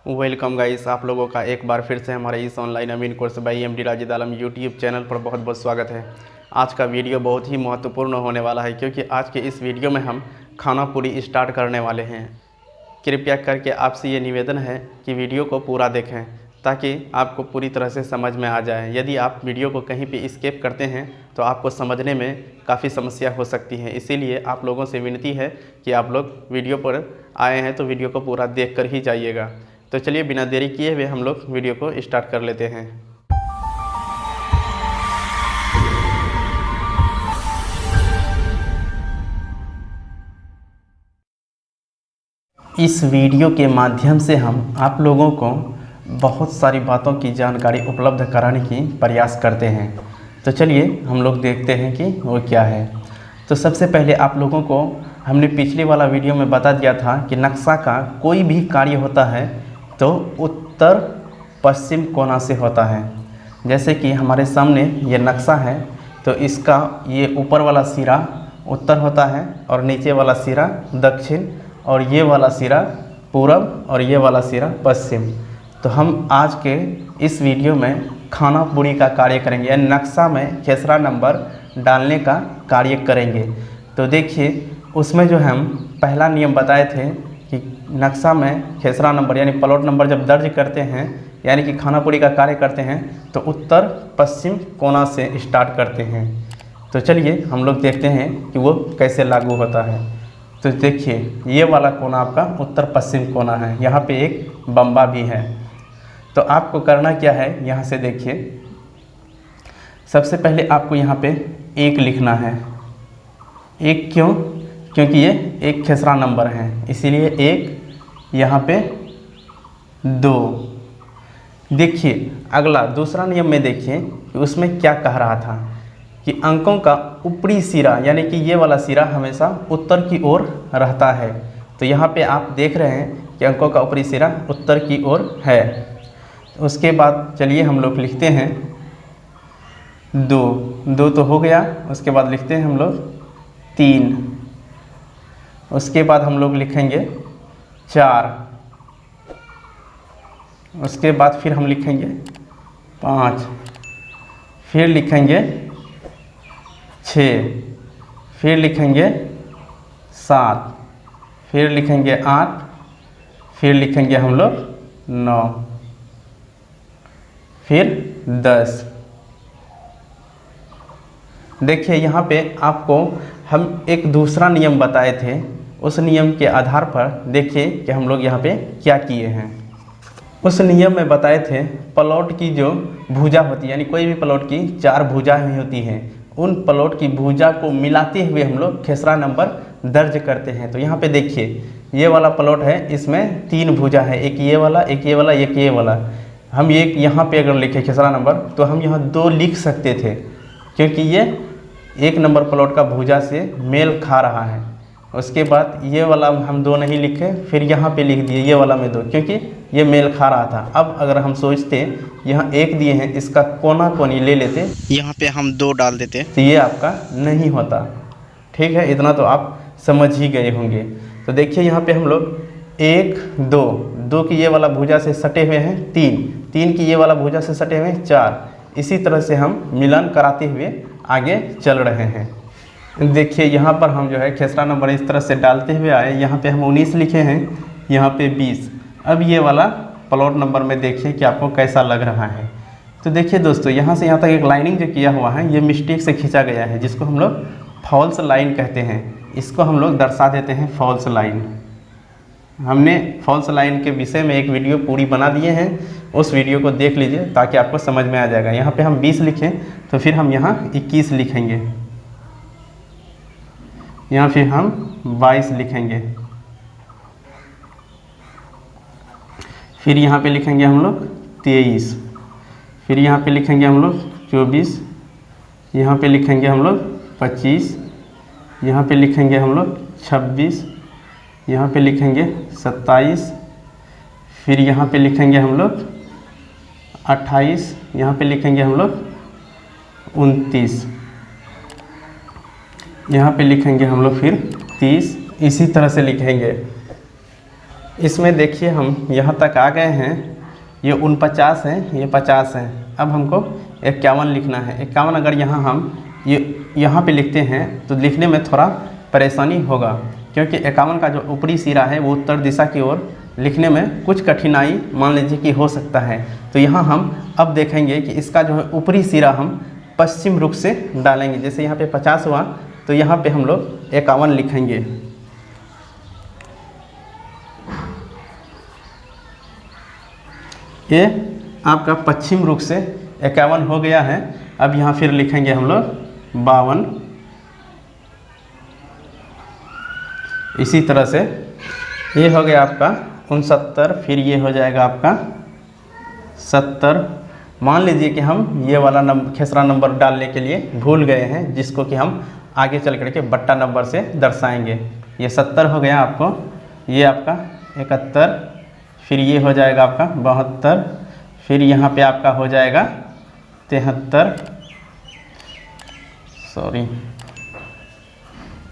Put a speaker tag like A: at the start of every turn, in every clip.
A: Welcome guys, आप लोगों का एक बार फिर से हमारे इस online Amin course by MD Rajid Alam YouTube channel पर बहुत बहुत स्वागत है। आज का वीडियो बहुत ही महत्वपूर्ण होने वाला है क्योंकि आज के इस वीडियो में हम खाना पूरी स्टार्ट करने वाले हैं। कृपया करके आपसे ये निवेदन है कि वीडियो को पूरा देखें ताकि आपको पूरी तरह से समझ में आ जाए। यदि आप वीडियो को कहीं पे स्किप करते हैं तो आपको समझने में काफ़ी समस्या हो सकती है। इसीलिए आप लोगों से विनती है कि आप लोग वीडियो पर आए हैं तो वीडियो को पूरा देख कर ही जाइएगा। तो चलिए बिना देरी किए हुए हम लोग वीडियो को स्टार्ट कर लेते हैं। इस वीडियो के माध्यम से हम आप लोगों को बहुत सारी बातों की जानकारी उपलब्ध कराने की प्रयास करते हैं। तो चलिए हम लोग देखते हैं कि वो क्या है। तो सबसे पहले आप लोगों को हमने पिछले वाला वीडियो में बता दिया था कि नक्शा का कोई भी कार्य होता है तो उत्तर पश्चिम कोना से होता है। जैसे कि हमारे सामने ये नक्शा है तो इसका ये ऊपर वाला सिरा उत्तर होता है और नीचे वाला सिरा दक्षिण और ये वाला सिरा पूरब और ये वाला सिरा पश्चिम। तो हम आज के इस वीडियो में खाना पूरी का कार्य करेंगे, यानी नक्शा में खेसरा नंबर डालने का कार्य करेंगे। तो देखिए उसमें जो हम पहला नियम बताए थे कि नक्शा में खेसरा नंबर यानी प्लॉट नंबर जब दर्ज करते हैं यानी कि खाना पूरी का कार्य करते हैं तो उत्तर पश्चिम कोना से स्टार्ट करते हैं। तो चलिए हम लोग देखते हैं कि वो कैसे लागू होता है। तो देखिए ये वाला कोना आपका उत्तर पश्चिम कोना है, यहाँ पे एक बम्बा भी है। तो आपको करना क्या है, यहाँ से देखिए सबसे पहले आपको यहाँ पे एक लिखना है। एक क्यों? क्योंकि ये एक खेसरा नंबर है इसीलिए एक, यहाँ पे 2। देखिए अगला दूसरा नियम में देखिए कि उसमें क्या कह रहा था कि अंकों का ऊपरी सिरा यानी कि ये वाला सिरा हमेशा उत्तर की ओर रहता है। तो यहाँ पे आप देख रहे हैं कि अंकों का ऊपरी सिरा उत्तर की ओर है। उसके बाद चलिए हम लोग लिखते हैं 2 तो हो गया। उसके बाद लिखते हैं हम लोग 3। उसके बाद हम लोग लिखेंगे 4। उसके बाद फिर हम लिखेंगे 5, फिर लिखेंगे 6, फिर लिखेंगे 7, फिर लिखेंगे 8, फिर लिखेंगे हम लोग 9, फिर 10। देखिए यहाँ पे आपको हम एक दूसरा नियम बताए थे, उस नियम के आधार पर देखिए कि हम लोग यहाँ पे क्या किए हैं। उस नियम में बताए थे प्लॉट की जो भुजा होती है यानी कोई भी प्लॉट की 4 भुजाएं होती हैं, उन प्लॉट की भुजा को मिलाते हुए हम लोग खेसरा नंबर दर्ज करते हैं। तो यहाँ पे देखिए ये वाला प्लॉट है, इसमें 3 भुजा है, एक ये वाला, एक ये वाला, एक ये वाला। हम ये यहाँ पे अगर लिखे खेसरा नंबर तो हम यहाँ 2 लिख सकते थे क्योंकि ये 1 नंबर प्लॉट का भुजा से मेल खा रहा है। उसके बाद ये वाला हम 2 नहीं लिखे, फिर यहाँ पे लिख दिए ये वाला में 2 क्योंकि ये मेल खा रहा था। अब अगर हम सोचते यहाँ 1 दिए हैं, इसका कोना कोनी ले लेते, यहाँ पे हम 2 डाल देते तो ये आपका नहीं होता। ठीक है, इतना तो आप समझ ही गए होंगे। तो देखिए यहाँ पे हम लोग 1 2 की ये वाला भुजा से सटे हुए हैं 3 की ये वाला भुजा से सटे हुए हैं 4। इसी तरह से हम मिलन कराते हुए आगे चल रहे हैं। देखिए यहाँ पर हम जो है खेसरा नंबर इस तरह से डालते हुए आए। यहाँ पे हम 19 लिखे हैं, यहाँ पे 20। अब ये वाला प्लॉट नंबर में देखिए कि आपको कैसा लग रहा है। तो देखिए दोस्तों यहाँ से यहाँ तक एक लाइनिंग जो किया हुआ है ये मिस्टेक से खींचा गया है, जिसको हम लोग फॉल्स लाइन कहते हैं। इसको हम लोग दर्शा देते हैं फॉल्स लाइन। हमने फॉल्स लाइन के विषय में एक वीडियो पूरी बना दिए हैं, उस वीडियो को देख लीजिए ताकि आपको समझ में आ जाएगा। यहाँ पे हम 20 लिखें तो फिर हम यहाँ 21 लिखेंगे, यहाँ फिर हम 22 लिखेंगे, फिर यहाँ पे लिखेंगे हम लोग 23, फिर यहाँ पे लिखेंगे हम लोग 24, यहाँ पे लिखेंगे हम लोग 25, यहाँ पे लिखेंगे हम लोग 26, यहाँ पे लिखेंगे 27, फिर यहाँ पे लिखेंगे हम लोग 28, यहाँ पे लिखेंगे हम लोग 29, यहाँ पे लिखेंगे हम लोग फिर 30। इसी तरह से लिखेंगे। इसमें देखिए हम यहाँ तक आ गए हैं, ये 49 है, ये 50 है। अब हमको 51 लिखना है। 51 अगर यहाँ हम यहाँ पे लिखते हैं तो लिखने में थोड़ा परेशानी होगा, क्योंकि 51 का जो ऊपरी सिरा है वो उत्तर दिशा की ओर लिखने में कुछ कठिनाई मान लीजिए कि हो सकता है। तो यहाँ हम अब देखेंगे कि इसका जो है ऊपरी सिरा हम पश्चिम रुख से डालेंगे। जैसे यहाँ पे 50 हुआ तो यहाँ पे हम लोग 51 लिखेंगे। ये आपका पश्चिम रुख से 51 हो गया है। अब यहाँ फिर लिखेंगे हम लोग 52। इसी तरह से ये हो गया आपका 69, फिर ये हो जाएगा आपका 70। मान लीजिए कि हम ये वाला खेसरा नंबर डालने के लिए भूल गए हैं, जिसको कि हम आगे चल करके बट्टा नंबर से दर्शाएंगे। ये 70 हो गया आपको, ये आपका 71, फिर ये हो जाएगा आपका 72, फिर यहाँ पे आपका हो जाएगा 73,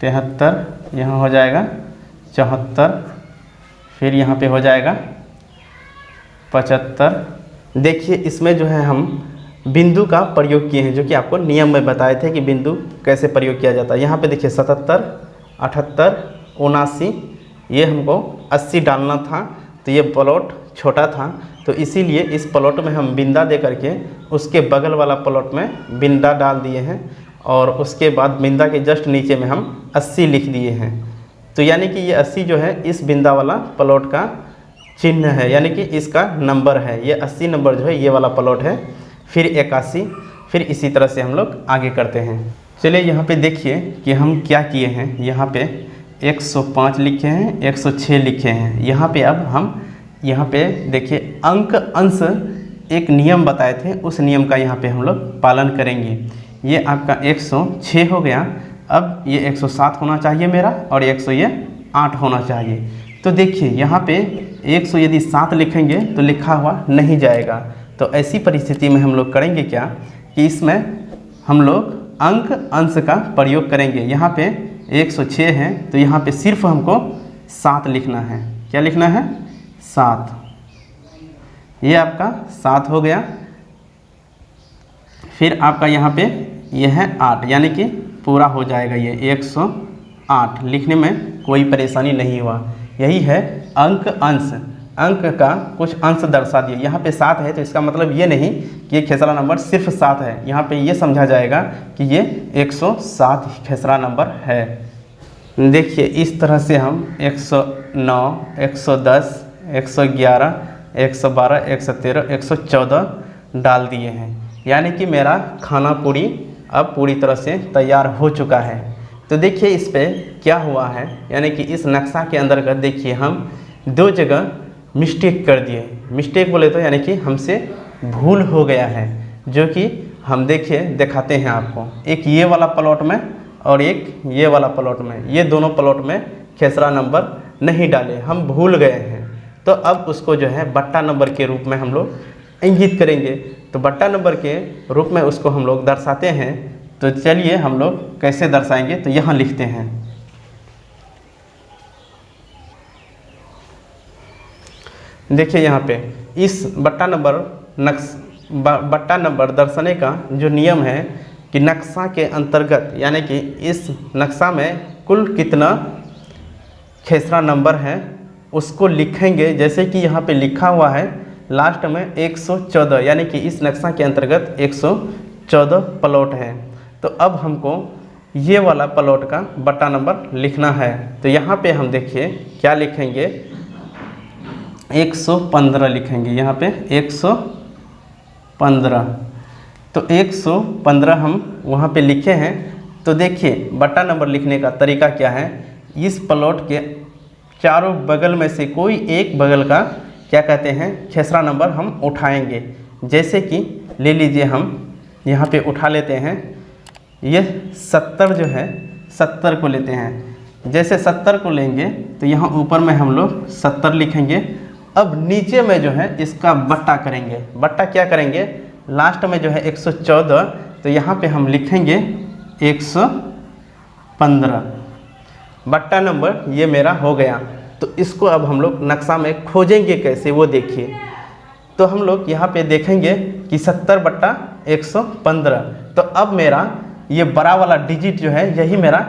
A: 73, यहाँ हो जाएगा 74, फिर यहाँ पे हो जाएगा 75। देखिए इसमें जो है हम बिंदु का प्रयोग किए हैं, जो कि आपको नियम में बताए थे कि बिंदु कैसे प्रयोग किया जाता है। यहाँ पे देखिए 77, 78, 79, ये हमको 80 डालना था, तो ये प्लॉट छोटा था, तो इसीलिए इस प्लॉट में हम बिंदा दे करके उसके बगल वाला प्लॉट में बिंदा डाल दिए हैं, और उसके बाद बिंदा के जस्ट नीचे में हम 80 लिख दिए हैं। तो यानी कि ये 80 जो है इस बिंदा वाला प्लॉट का चिन्ह है, यानी कि इसका नंबर है। ये 80 नंबर जो है ये वाला प्लॉट है। फिर 81, फिर इसी तरह से हम लोग आगे करते हैं। चलिए यहाँ पे देखिए कि हम क्या किए हैं। यहाँ पे 105 लिखे हैं, 106 लिखे हैं। यहाँ पे अब हम यहाँ पे देखिए अंक अंश एक नियम बताए थे, उस नियम का यहाँ पे हम लोग पालन करेंगे। ये आपका 106 हो गया। अब ये 107 होना चाहिए मेरा, और 108 होना चाहिए। तो देखिए यहाँ पे 100 यदि 7 लिखेंगे तो लिखा हुआ नहीं जाएगा। तो ऐसी परिस्थिति में हम लोग करेंगे क्या कि इसमें हम लोग अंक अंश का प्रयोग करेंगे। यहाँ पे 106 है, तो यहाँ पे सिर्फ हमको 7 लिखना है। क्या लिखना है? 7। ये आपका 7 हो गया। फिर आपका यहाँ पे यह है 8, यानी कि पूरा हो जाएगा। ये 108 लिखने में कोई परेशानी नहीं हुआ। यही है अंक अंश। अंक का कुछ अंश दर्शा दिए। यहाँ पे 7 है, तो इसका मतलब ये नहीं कि ये खेसरा नंबर सिर्फ 7 है। यहाँ पे ये समझा जाएगा कि ये 107 खेसरा नंबर है। देखिए इस तरह से हम 109, 110, 111, 112, 113, 114 डाल दिए हैं। यानी कि मेरा खाना पूरी अब पूरी तरह से तैयार हो चुका है। तो देखिए इस पे क्या हुआ है, यानी कि इस नक्शा के अंतर्गत देखिए हम 2 जगह मिस्टेक कर दिए। मिस्टेक बोले तो यानी कि हमसे भूल हो गया है, जो कि हम देखिए दिखाते हैं आपको। एक ये वाला प्लॉट में और एक ये वाला प्लॉट में, ये दोनों प्लॉट में खेसरा नंबर नहीं डाले, हम भूल गए हैं। तो अब उसको जो है बट्टा नंबर के रूप में हम लोग इंगित करेंगे। तो बट्टा नंबर के रूप में उसको हम लोग दर्शाते हैं। तो चलिए हम लोग कैसे दर्शाएंगे, तो यहाँ लिखते हैं। देखिए यहाँ पे इस बट्टा नंबर दर्शाने का जो नियम है कि नक्शा के अंतर्गत, यानी कि इस नक्शा में कुल कितना खेसरा नंबर है उसको लिखेंगे। जैसे कि यहाँ पे लिखा हुआ है लास्ट में 114, यानी कि इस नक्शा के अंतर्गत 114 प्लॉट है। तो अब हमको ये वाला प्लॉट का बट्टा नंबर लिखना है। तो यहाँ पे हम देखिए क्या लिखेंगे, 115 लिखेंगे। यहाँ पे 115, तो 115 हम वहाँ पे लिखे हैं। तो देखिए बट्टा नंबर लिखने का तरीका क्या है, इस प्लॉट के चारों बगल में से कोई एक बगल का क्या कहते हैं खेसरा नंबर हम उठाएंगे। जैसे कि ले लीजिए हम यहाँ पे उठा लेते हैं, ये 70 जो है 70 को लेते हैं। जैसे 70 को लेंगे तो यहाँ ऊपर में हम लोग 70 लिखेंगे। अब नीचे में जो है इसका बट्टा करेंगे। बट्टा क्या करेंगे, लास्ट में जो है 114, तो यहाँ पे हम लिखेंगे 115। बट्टा नंबर ये मेरा हो गया। तो तो इसको अब हम लोग नक्शा में खोजेंगे कैसे वो देखिए। तो हम लोग यहाँ पे देखेंगे कि 70/115। तो अब मेरा ये बड़ा वाला डिजिट जो है यही मेरा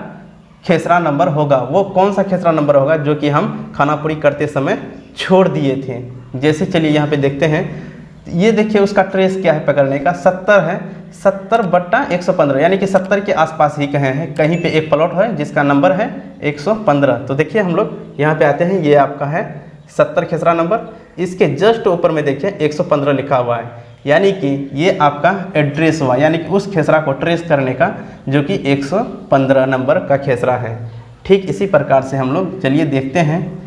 A: खेसरा नंबर होगा। वो कौन सा खेसरा नंबर होगा जो कि हम खानापुरी करते समय छोड़ दिए थे। जैसे चलिए यहाँ पे देखते हैं, ये देखिए उसका ट्रेस क्या है पकड़ने का, 70 है, 70/115 यानी कि 70 के आसपास ही कहीं है, कहीं पे एक प्लॉट है जिसका नंबर है 115। तो देखिए हम लोग यहाँ पे आते हैं, ये आपका है 70 खेसरा नंबर, इसके जस्ट ऊपर में देखिए 115 लिखा हुआ है, यानी कि ये आपका एड्रेस हुआ, यानी कि उस खेसरा को ट्रेस करने का जो कि 115 नंबर का खेसरा है। ठीक इसी प्रकार से हम लोग चलिए देखते हैं।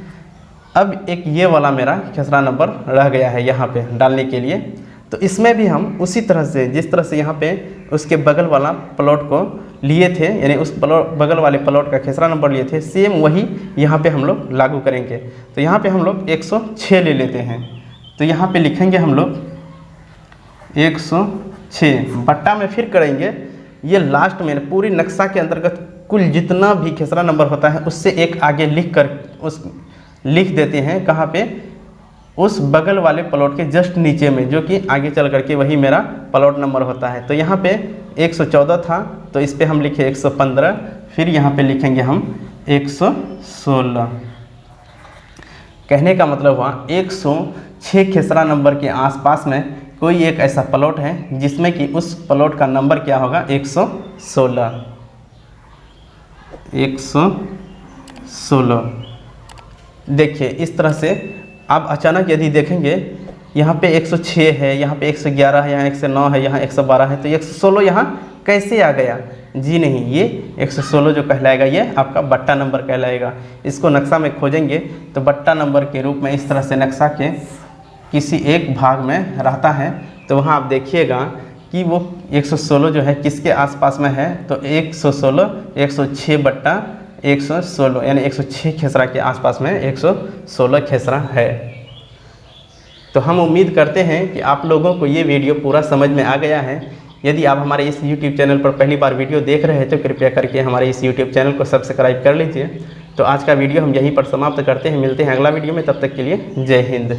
A: अब एक ये वाला मेरा खेसरा नंबर रह गया है यहाँ पे डालने के लिए, तो इसमें भी हम उसी तरह से जिस तरह से यहाँ पे उसके बगल वाला प्लॉट को लिए थे, यानी उस बगल वाले प्लॉट का खेसरा नंबर लिए थे, सेम वही यहाँ पे हम लोग लागू करेंगे। तो यहाँ पे हम लोग 106 ले लेते हैं। तो यहाँ पे लिखेंगे हम लोग 106 बट्टा में फिर करेंगे, ये लास्ट में पूरी नक्शा के अंतर्गत कुल जितना भी खेसरा नंबर होता है उससे एक आगे लिख देते हैं, कहाँ पे, उस बगल वाले प्लॉट के जस्ट नीचे में, जो कि आगे चल करके वही मेरा प्लॉट नंबर होता है। तो यहाँ पे 114 था, तो इस पे हम लिखे 115, फिर यहाँ पे लिखेंगे हम 116। कहने का मतलब हुआ 106 खेसरा नंबर के आसपास में कोई एक ऐसा प्लॉट है जिसमें कि उस प्लॉट का नंबर क्या होगा, 116। 116 देखिए इस तरह से। आप अचानक यदि देखेंगे यहाँ पे 106 है, यहाँ पे 111 है, यहाँ 109 है, यहाँ 112 है, तो 116 यहाँ कैसे आ गया? जी नहीं, ये 116 जो कहलाएगा ये आपका बट्टा नंबर कहलाएगा। इसको नक्शा में खोजेंगे तो बट्टा नंबर के रूप में इस तरह से नक्शा के किसी एक भाग में रहता है। तो वहाँ आप देखिएगा कि वो 116 जो है किसके आसपास में है, तो 116 106/116 यानी 106 खेसरा के आसपास में 116 खेसरा है। तो हम उम्मीद करते हैं कि आप लोगों को ये वीडियो पूरा समझ में आ गया है। यदि आप हमारे इस YouTube चैनल पर पहली बार वीडियो देख रहे हैं तो कृपया करके हमारे इस YouTube चैनल को सब्सक्राइब कर लीजिए। तो आज का वीडियो हम यहीं पर समाप्त करते हैं, मिलते हैं अगला वीडियो में, तब तक के लिए जय हिंद।